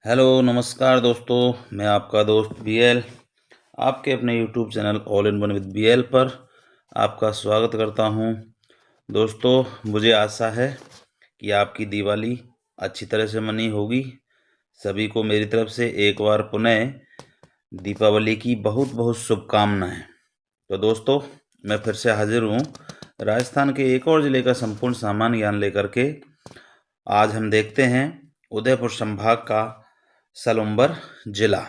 Hello नमस्कार दोस्तों, मैं आपका दोस्त बीएल आपके अपने YouTube channel all in one with BL पर आपका स्वागत करता हूं। दोस्तों, मुझे आशा है कि आपकी दिवाली अच्छी तरह से मनी होगी। सभी को मेरी तरफ से एक बार पुनः दीपावली की बहुत बहुत शुभकामनाएं। तो दोस्तों, मैं फिर से हाजिर हूं राजस्थान के एक और ज़िले का संपूर्ण सामान्य ज्ञान लेकर के। आज हम देखते हैं उदयपुर संभाग का सलुम्बर जिला।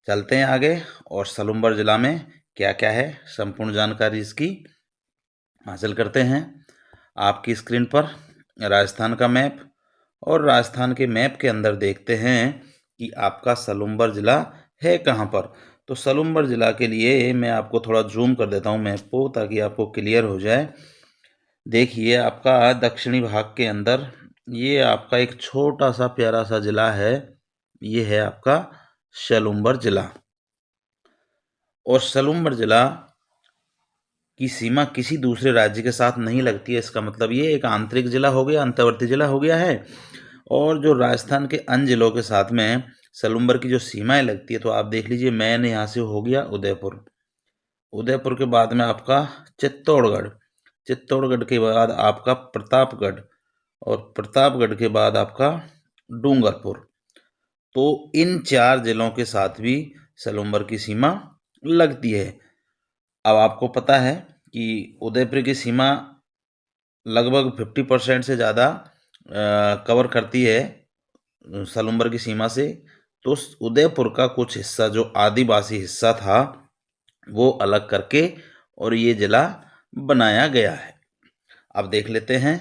चलते हैं आगे और सलुम्बर जिला में क्या क्या है संपूर्ण जानकारी इसकी हासिल करते हैं। आपकी स्क्रीन पर राजस्थान का मैप और राजस्थान के मैप के अंदर देखते हैं कि आपका सलुम्बर जिला है कहाँ पर। तो सलुम्बर जिला के लिए मैं आपको थोड़ा जूम कर देता हूँ मैप को, ताकि आपको क्लियर हो जाए। देखिए, आपका दक्षिणी भाग के अंदर ये आपका एक छोटा सा प्यारा सा जिला है। ये है आपका सलुम्बर जिला। और सलुम्बर जिला की सीमा किसी दूसरे राज्य के साथ नहीं लगती है। इसका मतलब ये एक आंतरिक जिला हो गया, अंतर्वर्ती जिला हो गया है। और जो राजस्थान के अन्य जिलों के साथ में सलुम्बर की जो सीमाएं लगती है, तो आप देख लीजिए, मैन यहाँ से हो गया उदयपुर। उदयपुर के बाद में आपका चित्तौड़गढ़, चित्तौड़गढ़ के बाद आपका प्रतापगढ़, और प्रतापगढ़ के बाद आपका डूंगरपुर। तो इन 4 जिलों के साथ भी सलुम्बर की सीमा लगती है। अब आपको पता है कि उदयपुर की सीमा लगभग 50% से ज़्यादा कवर करती है सलुम्बर की सीमा से। तो उदयपुर का कुछ हिस्सा, जो आदिवासी हिस्सा था, वो अलग करके और ये जिला बनाया गया है। अब देख लेते हैं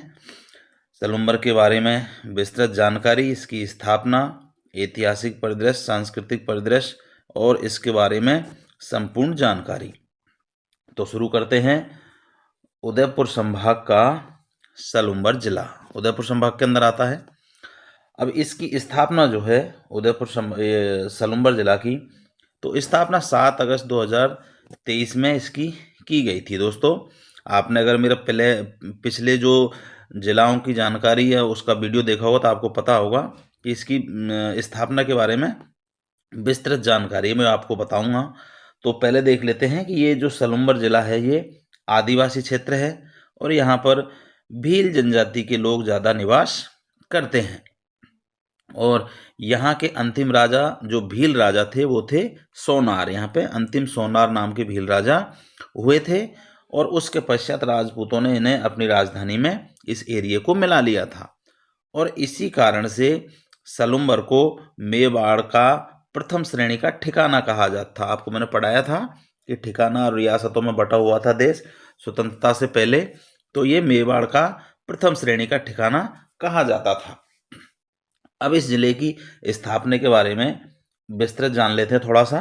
सलुम्बर के बारे में विस्तृत जानकारी, इसकी स्थापना, ऐतिहासिक परिदृश्य, सांस्कृतिक परिदृश्य और इसके बारे में संपूर्ण जानकारी। तो शुरू करते हैं उदयपुर संभाग का सलुम्बर जिला। उदयपुर संभाग के अंदर आता है। अब इसकी स्थापना जो है उदयपुर सलुम्बर जिला की, तो स्थापना 7 अगस्त 2023 में इसकी की गई थी। दोस्तों, आपने अगर मेरा पिछले जो जिलाओं की जानकारी है उसका वीडियो देखा होगा, तो आपको पता होगा कि इसकी स्थापना के बारे में विस्तृत जानकारी मैं आपको बताऊंगा। तो पहले देख लेते हैं कि ये जो सलुम्बर जिला है ये आदिवासी क्षेत्र है, और यहाँ पर भील जनजाति के लोग ज़्यादा निवास करते हैं। और यहाँ के अंतिम राजा जो भील राजा थे वो थे सोनार। यहाँ पे अंतिम सोनार नाम के भील राजा हुए थे, और उसके पश्चात राजपूतों ने इन्हें अपनी राजधानी में इस एरिया को मिला लिया था। और इसी कारण से सलुम्बर को मेवाड़ का प्रथम श्रेणी का ठिकाना कहा जाता था। आपको मैंने पढ़ाया था कि ठिकाना और रियासतों में बटा हुआ था देश स्वतंत्रता से पहले, तो ये मेवाड़ का प्रथम श्रेणी का ठिकाना कहा जाता था। अब इस जिले की स्थापना के बारे में विस्तृत जान लेते हैं थोड़ा सा,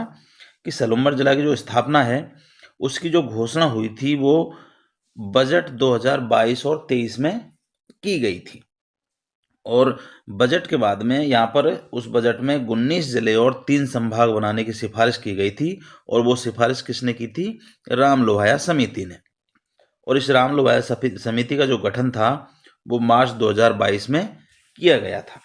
कि सलुम्बर जिला की जो स्थापना है उसकी जो घोषणा हुई थी वो बजट 2022 और 23 में की गई थी। और बजट के बाद में यहाँ पर उस बजट में 19 जिले और 3 संभाग बनाने की सिफारिश की गई थी। और वो सिफारिश किसने की थी? राम लोहाया समिति ने। और इस राम लोहाया समिति का जो गठन था वो मार्च 2022 में किया गया था।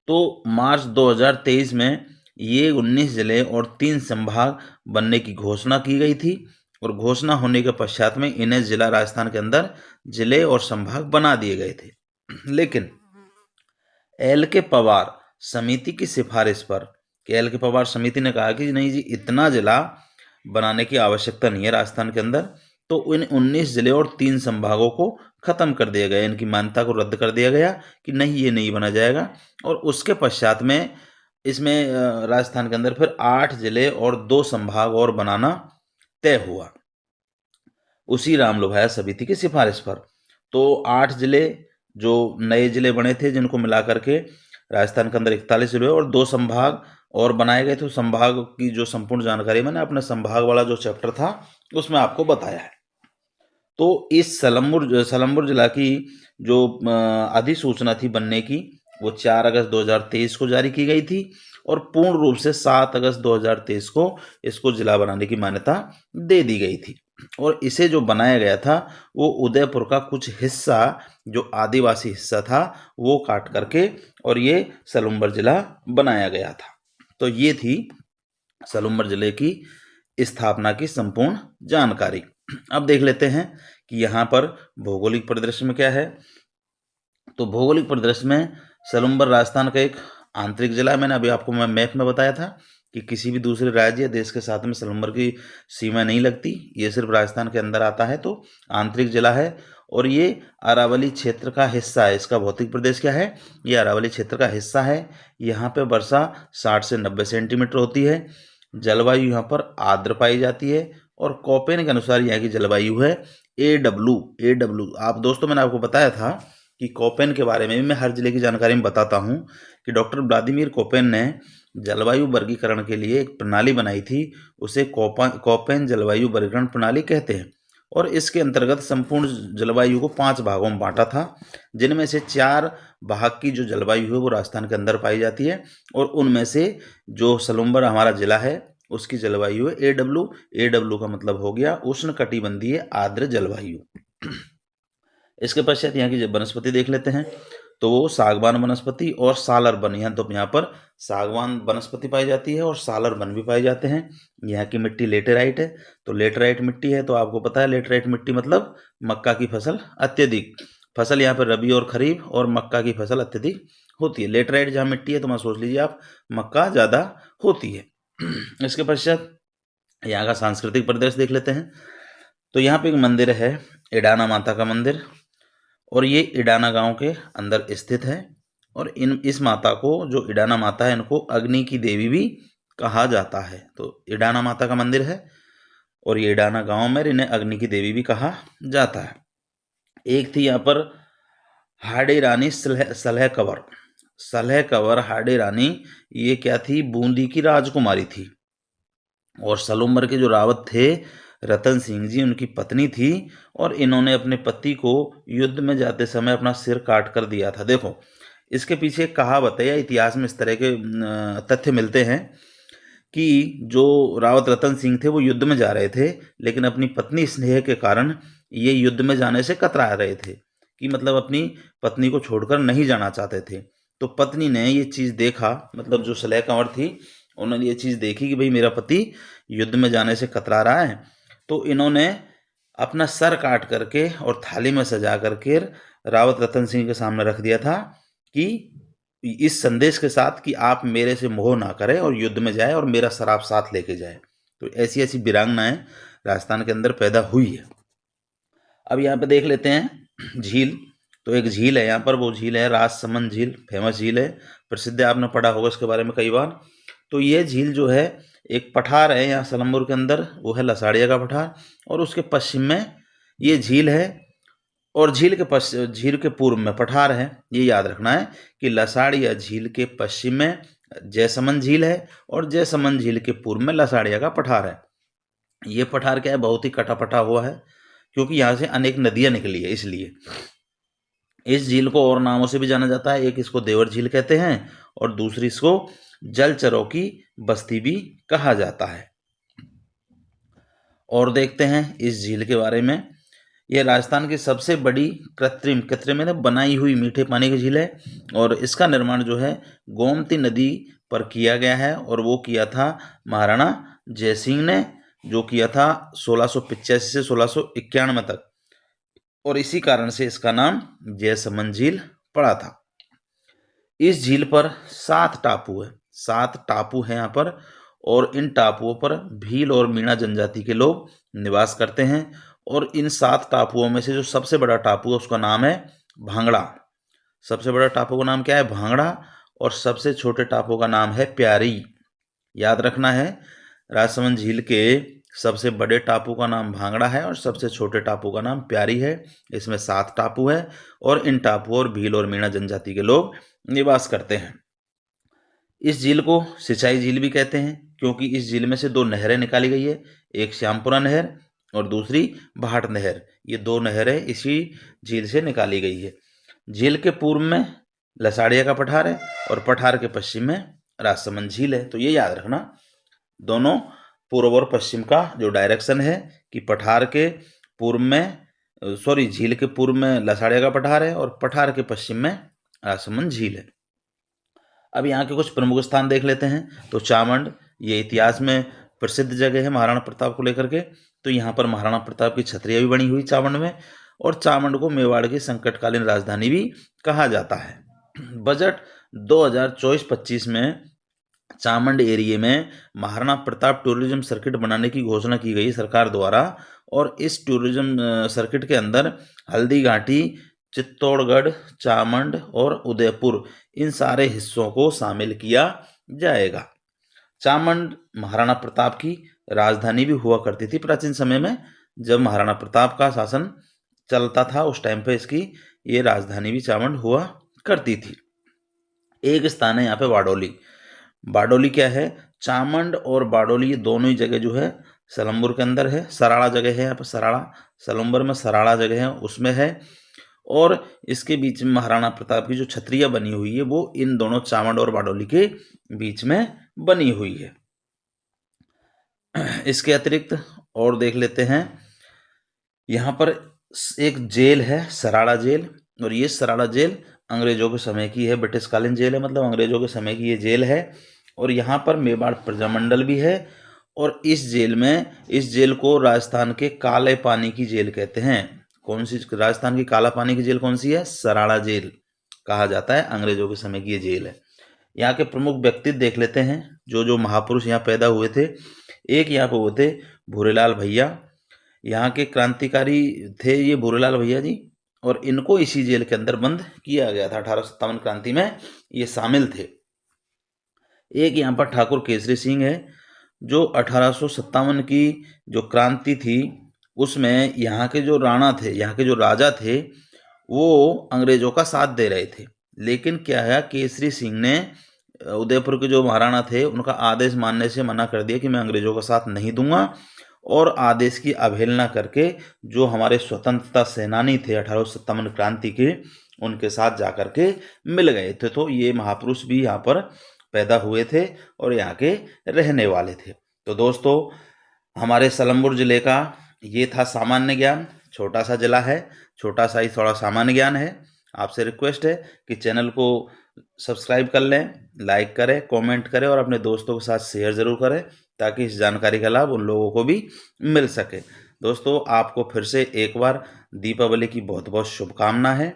तो मार्च 2023 में ये 19 जिले और 3 संभाग बनने की घोषणा की गई थी। और घोषणा होने के पश्चात में इन्हें जिला राजस्थान के अंदर जिले और संभाग बना दिए गए थे। लेकिन एल के पवार समिति की सिफारिश पर, एल के पवार समिति ने कहा कि नहीं जी, इतना जिला बनाने की आवश्यकता नहीं है राजस्थान के अंदर। तो इन 19 जिले और 3 संभागों को खत्म कर दिया गया, इनकी मान्यता को रद्द कर दिया गया कि नहीं, ये नहीं बना जाएगा। और उसके पश्चात में इसमें राजस्थान के अंदर फिर 8 जिले और 2 संभाग और बनाना तय हुआ, उसी राम लोहाया समिति की सिफारिश पर। तो 8 जिले जो नए जिले बने थे, जिनको मिला करके राजस्थान के अंदर 41 जिले और 2 संभाग और बनाए गए थे। संभाग की जो संपूर्ण जानकारी मैंने अपने संभाग वाला जो चैप्टर था उसमें आपको बताया है। तो इस सलम्बुर जिला की जो अधिसूचना थी बनने की, वो 4 अगस्त 2023 को जारी की गई थी। और पूर्ण रूप से 7 अगस्त 2023 को इसको जिला बनाने की मान्यता दे दी गई थी। और इसे जो बनाया गया था वो उदयपुर का कुछ हिस्सा, जो आदिवासी हिस्सा था, वो काट करके और ये सलूम्बर जिला बनाया गया था। तो ये थी सलूम्बर जिले की स्थापना की संपूर्ण जानकारी। अब देख लेते हैं कि यहाँ पर भौगोलिक परिदृश्य में क्या है। तो भौगोलिक परिदृश्य में सलूम्बर राजस्थान का एक आंतरिक जिला है। मैंने अभी आपको मैं मैप में बताया था कि किसी भी दूसरे राज्य या देश के साथ में सलूम्बर की सीमा नहीं लगती, ये सिर्फ राजस्थान के अंदर आता है। तो आंतरिक जिला है और ये अरावली क्षेत्र का हिस्सा है। इसका भौतिक प्रदेश क्या है? ये अरावली क्षेत्र का हिस्सा है। यहाँ पे वर्षा 60 से 90 सेंटीमीटर होती है। जलवायु यहाँ पर आर्द्र पाई जाती है और कोपेन के अनुसार यहाँ की जलवायु है AW। आप दोस्तों, मैंने आपको बताया था कि कोपेन के बारे में भी मैं हर जिले की जानकारी में बताता हूँ कि डॉक्टर व्लादिमीर कोपेन ने जलवायु वर्गीकरण के लिए एक प्रणाली बनाई थी। उसे कोपेन जलवायु वर्गीकरण प्रणाली कहते हैं। और इसके अंतर्गत संपूर्ण जलवायु को 5 भागों में बांटा था, जिनमें से 4 भाग की जो जलवायु है वो राजस्थान के अंदर पाई जाती है। और उनमें से जो सलूम्बर हमारा जिला है उसकी जलवायु है AW का मतलब हो गया उष्णकटिबंधीय आर्द्र जलवायु। इसके पश्चात यहाँ की वनस्पति देख लेते हैं। तो वो सागवान वनस्पति और सालर वन, यहाँ पर सागवान वनस्पति पाई जाती है और सालर वन भी पाए जाते हैं। यहाँ की मिट्टी लेटेराइट है। तो लेटेराइट मिट्टी है तो आपको पता है लेटेराइट मिट्टी मतलब मक्का की फसल अत्यधिक, फसल यहाँ पर रबी और खरीफ और मक्का की फसल अत्यधिक होती है। लेटेराइट जहाँ मिट्टी है तो मैं सोच लीजिए आप मक्का ज़्यादा होती है। इसके पश्चात यहाँ का सांस्कृतिक परिदृश्य देख लेते हैं। तो यहाँ पे एक मंदिर है, इडाना माता का मंदिर, और ये इडाना गांव के अंदर स्थित है। और इस माता को, जो इडाना माता है, इनको अग्नि की देवी भी कहा जाता है। तो इडाना माता का मंदिर है और ये इडाना गांव में इन्हें अग्नि की देवी भी कहा जाता है। एक थी यहाँ पर हाड़ी रानी सलह कंवर हाड़ी रानी, ये क्या थी? बूंदी की राजकुमारी थी। और सलूम्बर के जो रावत थे रतन सिंह जी, उनकी पत्नी थी और इन्होंने अपने पति को युद्ध में जाते समय अपना सिर काट कर दिया था। देखो, इसके पीछे एक कहावत है या इतिहास में इस तरह के तथ्य मिलते हैं कि जो रावत रतन सिंह थे वो युद्ध में जा रहे थे, लेकिन अपनी पत्नी स्नेह के कारण ये युद्ध में जाने से कतरा रहे थे, कि मतलब अपनी पत्नी को छोड़कर नहीं जाना चाहते थे। तो पत्नी ने ये चीज़ देखा, मतलब जो सलह कंवर थी उन्होंने ये चीज़ देखी कि भाई मेरा पति युद्ध में जाने से कतरा रहा है। तो इन्होंने अपना सर काट करके और थाली में सजा करके रावत रतन सिंह के सामने रख दिया था कि इस संदेश के साथ कि आप मेरे से मोह ना करें और युद्ध में जाए और मेरा सर आप साथ लेके जाए। तो ऐसी ऐसी वीरांगनाएं राजस्थान के अंदर पैदा हुई है। अब यहाँ पे देख लेते हैं झील। तो एक झील है यहाँ पर, वो झील है राजसमंद झील, फेमस झील है, प्रसिद्ध है, आपने पढ़ा होगा इसके बारे में कई बार। तो ये झील जो है एक पठार है यहाँ सलम्बर के अंदर, वो है लसाड़िया का पठार, और उसके पश्चिम में ये झील है और झील के पूर्व में पठार है। ये याद रखना है कि लसाड़िया झील के पश्चिम में जयसमंद झील है और जयसमंद झील के पूर्व में लसाड़िया का पठार है। ये पठार क्या है? बहुत ही कटापटा हुआ है क्योंकि यहाँ से अनेक नदियाँ निकली है, इसलिए इस झील को और नामों से भी जाना जाता है। एक इसको देवर झील कहते हैं और दूसरी इसको जलचरों की बस्ती भी कहा जाता है। और देखते हैं इस झील के बारे में। यह राजस्थान की सबसे बड़ी कृत्रिम में बनाई हुई मीठे पानी की झील है और इसका निर्माण जो है गोमती नदी पर किया गया है और वो किया था महाराणा जयसिंह ने, जो किया था 1685 से 1691 तक, और इसी कारण से इसका नाम जयसमंद झील पड़ा था। इस झील पर 7 टापू है, 7 टापू हैं यहाँ पर, और इन टापुओं पर भील और मीणा जनजाति के लोग निवास करते हैं। और इन 7 टापुओं में से जो सबसे बड़ा टापू है उसका नाम है भांगड़ा। सबसे बड़ा टापू का नाम क्या है? भांगड़ा। और सबसे छोटे टापू का नाम है प्यारी। याद रखना है, राजसमंद झील के सबसे बड़े टापू का नाम भांगड़ा है और सबसे छोटे टापू का नाम प्यारी है। इसमें 7 टापू है और इन टापुओं और भील और मीणा जनजाति के लोग निवास करते हैं। इस झील को सिंचाई झील भी कहते हैं क्योंकि इस झील में से 2 नहरें निकाली गई है, एक श्यामपुरा नहर और दूसरी भाट नहर। ये 2 नहरें इसी झील से निकाली गई है। झील के पूर्व में लसाड़िया का पठार है और पठार के पश्चिम में राजसमंद झील है। तो ये याद रखना, दोनों पूर्व और पश्चिम का जो डायरेक्शन है कि पठार के पूर्व में झील के पूर्व में लसाड़िया का पठार है और पठार के पश्चिम में राजसमंद झील है। अब यहाँ के कुछ प्रमुख स्थान देख लेते हैं। तो चामंड, ये इतिहास में प्रसिद्ध जगह है महाराणा प्रताप को लेकर के। तो यहाँ पर महाराणा प्रताप की छतरियाँ भी बनी हुई चामंड में, और चामंड को मेवाड़ की संकटकालीन राजधानी भी कहा जाता है। बजट 2024-25 में चामंड एरिया में महाराणा प्रताप टूरिज्म सर्किट बनाने की घोषणा की गई सरकार द्वारा, और इस टूरिज्म सर्किट के अंदर हल्दी घाटी, चित्तौड़गढ़, चामंड और उदयपुर, इन सारे हिस्सों को शामिल किया जाएगा। चामंड महाराणा प्रताप की राजधानी भी हुआ करती थी प्राचीन समय में। जब महाराणा प्रताप का शासन चलता था उस टाइम पे इसकी ये राजधानी भी चामंड हुआ करती थी। एक स्थान है यहाँ पे बारडोली। बारडोली क्या है? चामंड और बारडोली ये दोनों ही जगह जो है सलम्बुर के अंदर है। सराड़ा जगह है यहाँ पे, सराड़ा सलम्बर में सराड़ा जगह है उसमें है, और इसके बीच में महाराणा प्रताप की जो छतरियाँ बनी हुई है वो इन दोनों चामंड और बारडोली के बीच में बनी हुई है। इसके अतिरिक्त और देख लेते हैं, यहाँ पर एक जेल है सराड़ा जेल, और ये सराड़ा जेल अंग्रेजों के समय की है, ब्रिटिशकालीन जेल है, मतलब अंग्रेजों के समय की ये जेल है। और यहाँ पर मेवाड़ प्रजामंडल भी है, और इस जेल को राजस्थान के काले पानी की जेल कहते हैं। कौन सी राजस्थान की काला पानी की जेल कौन सी है? सराड़ा जेल कहा जाता है, अंग्रेजों के समय की ये जेल है। यहाँ के प्रमुख व्यक्तित्व देख लेते हैं, जो महापुरुष यहाँ पैदा हुए थे। एक यहाँ पे हुए थे भूरेलाल भैया, यहाँ के क्रांतिकारी थे ये भूरेलाल भैया जी, और इनको इसी जेल के अंदर बंद किया गया था। 1857 क्रांति में ये शामिल थे। एक यहाँ पर ठाकुर केसरी सिंह है, जो 1857 की जो क्रांति थी उसमें यहाँ के जो राणा थे, यहाँ के जो राजा थे, वो अंग्रेजों का साथ दे रहे थे। लेकिन क्या है, केसरी सिंह ने उदयपुर के जो महाराणा थे उनका आदेश मानने से मना कर दिया कि मैं अंग्रेजों का साथ नहीं दूंगा, और आदेश की अवहेलना करके जो हमारे स्वतंत्रता सेनानी थे 1857 क्रांति के, उनके साथ जाकर के मिल गए थे। तो ये महापुरुष भी यहाँ पर पैदा हुए थे और यहाँ के रहने वाले थे। तो दोस्तों, हमारे सलम्बुर जिले का ये था सामान्य ज्ञान। छोटा सा जिला है, छोटा सा ही थोड़ा सामान्य ज्ञान है। आपसे रिक्वेस्ट है कि चैनल को सब्सक्राइब कर लें, लाइक करें, कमेंट करें और अपने दोस्तों के साथ शेयर ज़रूर करें, ताकि इस जानकारी का लाभ उन लोगों को भी मिल सके। दोस्तों, आपको फिर से एक बार दीपावली की बहुत बहुत शुभकामना है।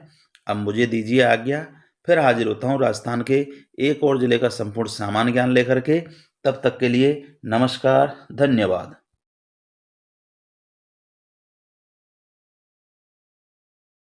अब मुझे दीजिए आज्ञा, फिर हाजिर होता हूँ राजस्थान के एक और जिले का संपूर्ण सामान्य ज्ञान लेकर के। तब तक के लिए नमस्कार, धन्यवाद।